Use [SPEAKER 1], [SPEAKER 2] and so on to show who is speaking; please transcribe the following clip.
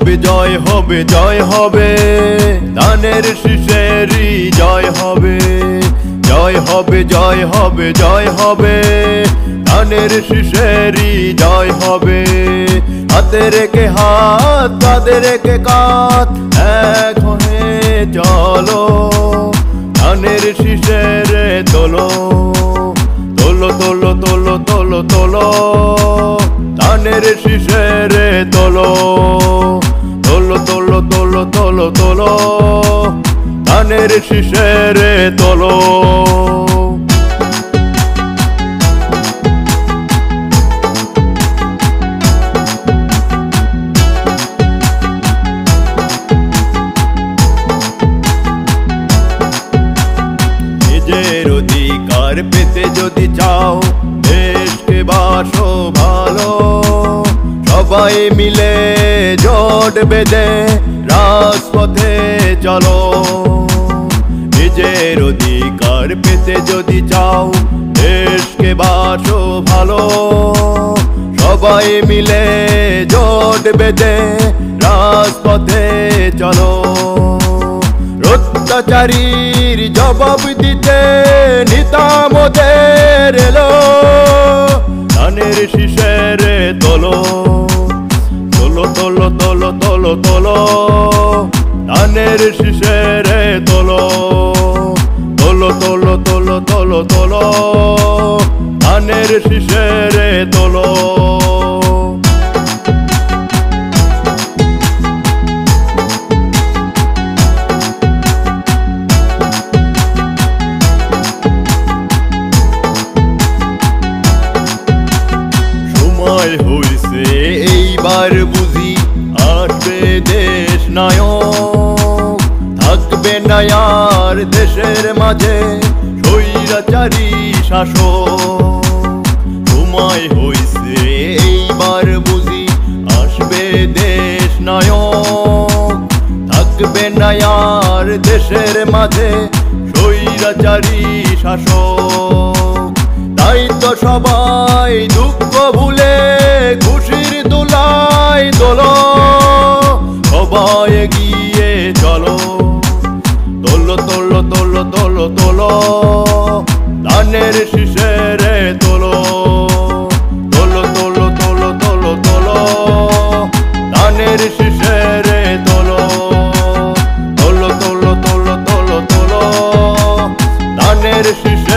[SPEAKER 1] হবে জয় হবে জয় হবে, ধানের শীষেরই জয় হবে। জয় হবে জয় হবে জয় হবে, ধানের শীষেরই জয় হবে। হাতে রেখে হাত কাঁধে রেখে কাঁধ এক হয়ে চলো, ধানের শীষের তোলো তোলো তোলো তোলো তোলো তোলো, ধানের শীষের তোলো তোলো তোলো তোলো তোলো তোলো, ধানের শীষের তোলো। নিজের অধিকার পেতে যদি চাও, দেশকে বাসো ভালো, সবাই মিলে জোট বেঁধে রাজপথে চলো। নিজের অধিকার পেতে যদি চাও, দেশকে বাসো ভালো, সবাই মিলে জোট বেঁধে রাজপথে চলো। অত্যাচারীর জবাব দিতে নিতামদের এলো, ধানের শীষের তোলো তোলো তোলো তোলো তোলো তোলো, ধানের শীষের তোলো তোলো তোলো তোলো তোলো তোলো, ধানের শীষের তোলো। হইছে এইবার বুঝি আসবে দেশ নায়ক, থাকবে না আর দেশের মাঝে স্বৈরাচারী শাসক। সময় হইছে এইবার বুঝি আসবে দেশ নায়ক, থাকবে না আর দেশের মাঝে স্বৈরাচারী শাসক। তাই তো সবাই দুঃখ ভুলে খুশির দোলাই দোলো, সবাই এগিয়ে চলো, তোলো তোলো তোলো তোলো তোলো, ধানের শীষের তোলো তোলো তোলো তোলো তোলো তোলো, ধানের শীষের তোলো তোলো তোলো তোলো তোলো তোলো, ধানের শীষের